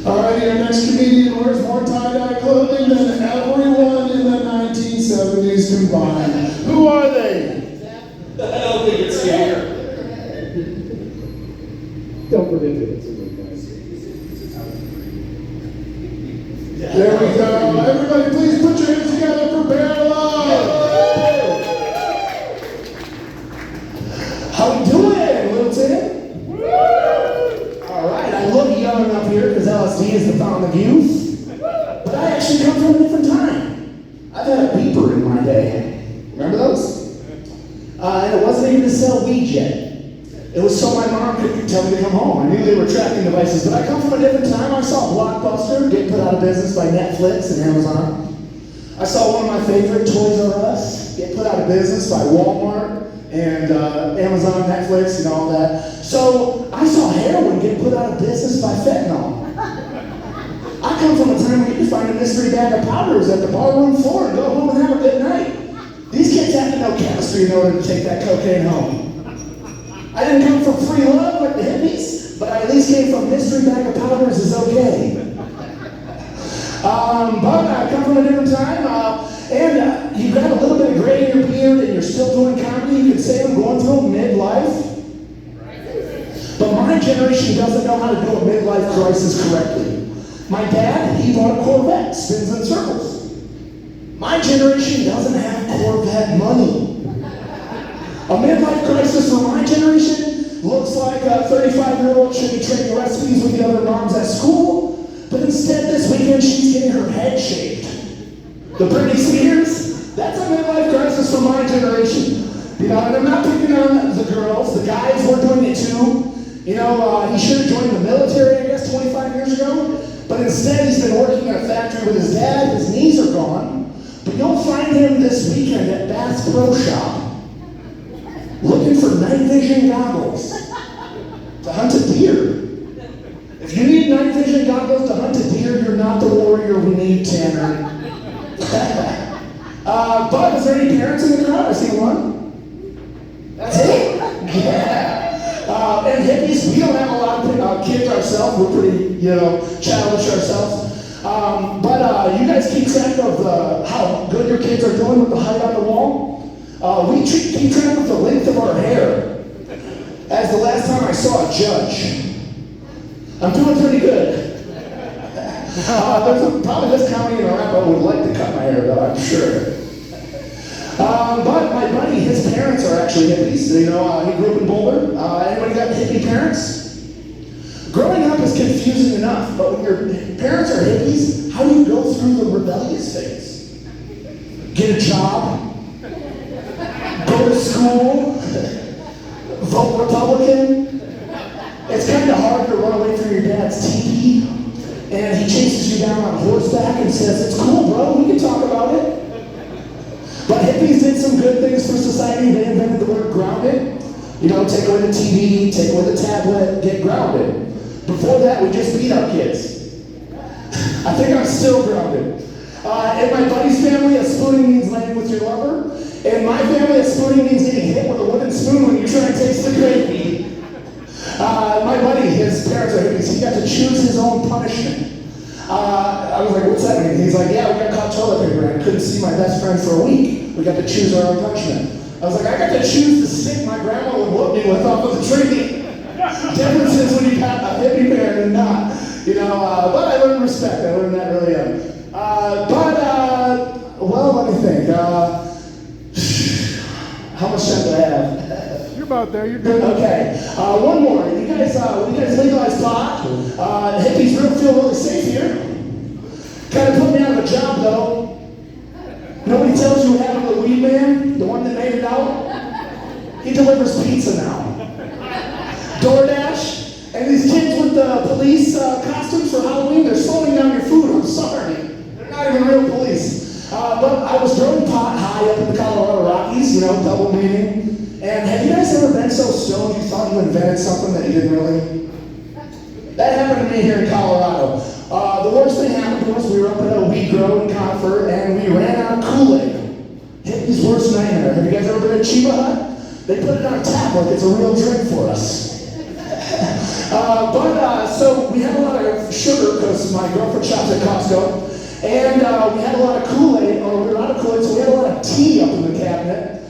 Alright, our next comedian wears more tie-dye clothing than everyone in the 1970s combined. Who are they? I don't think it's here. Don't forget to hit some guys. There we go. Everybody please put your hands together for Bear Love. How we doing, Littleton? Alright, I look young up here because LSD is the fountain of youth. But I actually come from a different time. I've had a beeper in my day. Remember those? And it wasn't even to sell weed yet. It was so my mom could tell me to come home. I knew they were tracking devices, but I come from a different time. I saw Blockbuster get put out of business by Netflix and Amazon. I saw one of my favorite, Toys R Us, get put out of business by Walmart and Amazon, Netflix, and all that. So I saw heroin get put out of business by fentanyl. I come from a time where you could find a mystery bag of powders at the barroom floor and go home and have a good night. These kids have to know chemistry in order to take that cocaine home. I didn't come from free love like the hippies, but I at least came from mystery bag of powders is okay. But I come from a different time, and you've got a little bit of gray in your beard and you're still doing comedy. You could say I'm going through midlife. But my generation doesn't know how to do a midlife crisis correctly. My dad, he bought a Corvette, spins in circles. My generation doesn't have Corvette money. A midlife crisis for my generation looks like a 35-year-old should be trading recipes with the other moms at school, but instead this weekend she's getting her head shaved. The Britney Spears, that's a midlife crisis for my generation. You know, and I'm not picking on the girls, the guys were doing it too. You know, he should have joined the military, I guess, 25 years ago, but instead he's been working in a factory with his dad, his knees are gone. But you'll find him this weekend at Bass Pro Shop, looking for night vision goggles to hunt a deer. If you need night vision goggles to hunt a deer, you're not the warrior we need, Tanner. But is there any parents in the crowd? I see one. That's it? Yeah. And hippies, we don't have a lot of kids ourselves. We're pretty, childish ourselves. But you guys keep track of how good your kids are doing with the height on the wall? We keep track of the length of our hair. As the last time I saw a judge. I'm doing pretty good. Probably this county in Arapahoe would like to cut my hair, though, I'm sure. But my buddy, his parents are actually hippies. He grew up in Boulder. Anybody got hippie parents? Growing up is confusing enough, but when your parents are hippies, how do you go through the rebellious phase? Get a job? Go to school? Vote Republican? It's kind of hard to run away from your dad's teepee, and he chases you down on horseback and says, "It's cool, bro, we can talk about it." But hippies did some good things for society. They invented the word grounded. Take away the TV, take away the tablet, get grounded. Before that, we just beat our kids. I think I'm still grounded. In my buddy's family, a spooning means laying with your lover. In my family, a spooning means getting hit with a wooden spoon when you try and taste the gravy. My buddy, his parents are hippies. He got to choose his own punishment. I was like, "What's that mean?" He's like, "Yeah, we got caught toilet paper. I couldn't see my best friend for a week. We got to choose our own punishment." I was like, "I got to choose the stick my grandma would whoop me with off of the tree." Differences when you got a hippie parent and not. But I learned respect. I learned that really young. Well, let me think. How much time do I have? You're about there, you're good. Okay, one more. When you guys legalize pot, hippies feel really safe here. Kind of put me out of a job, though. Nobody tells you what happened to the weed man, the one that made it out. He delivers pizza now. DoorDash, and these kids with the police costumes for Halloween, they're slowing down your food. I'm sorry. They're not even real police. But I was growing pot high up in the Colorado Rockies, double meaning. And have you guys ever been so stoned you thought you invented something that you didn't really? That happened to me here in Colorado. The worst thing happened to us, we were up at a weed grow in Concord, and we ran out of Kool-Aid. Hippie's worst nightmare. Have you guys ever been to Chiba Hut? They put it on tap like it's a real drink for us. So we had a lot of sugar because Christmas. My girlfriend shops at Costco. And we had a lot of Kool-Aid, or we were out of Kool-Aid, so we had a lot of tea up in the cabinet.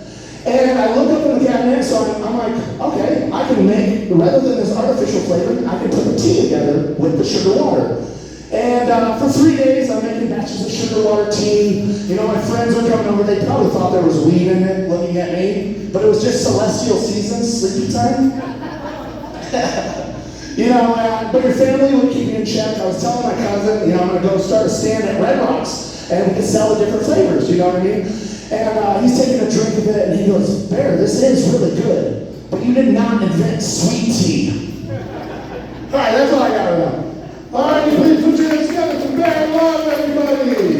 And I look up in the cabinet, so I'm like, okay, I can make, rather than this artificial flavor, I can put the tea together with the sugar water. And for 3 days, I'm making batches of sugar water tea. You know, my friends were coming over. They probably thought there was weed in it, looking at me. But it was just celestial seasons, sleepy time. You know, but your family would keep you in check. I was telling my cousin, you know, I'm going to go start a stand at Red Rocks, and we can sell the different flavors, you know what I mean? And he's taking a drink of it, and he goes, Bear, this is really good, but you did not invent sweet tea. All right, that's all I got to know. All right, please put your hands together for Bear Love, everybody.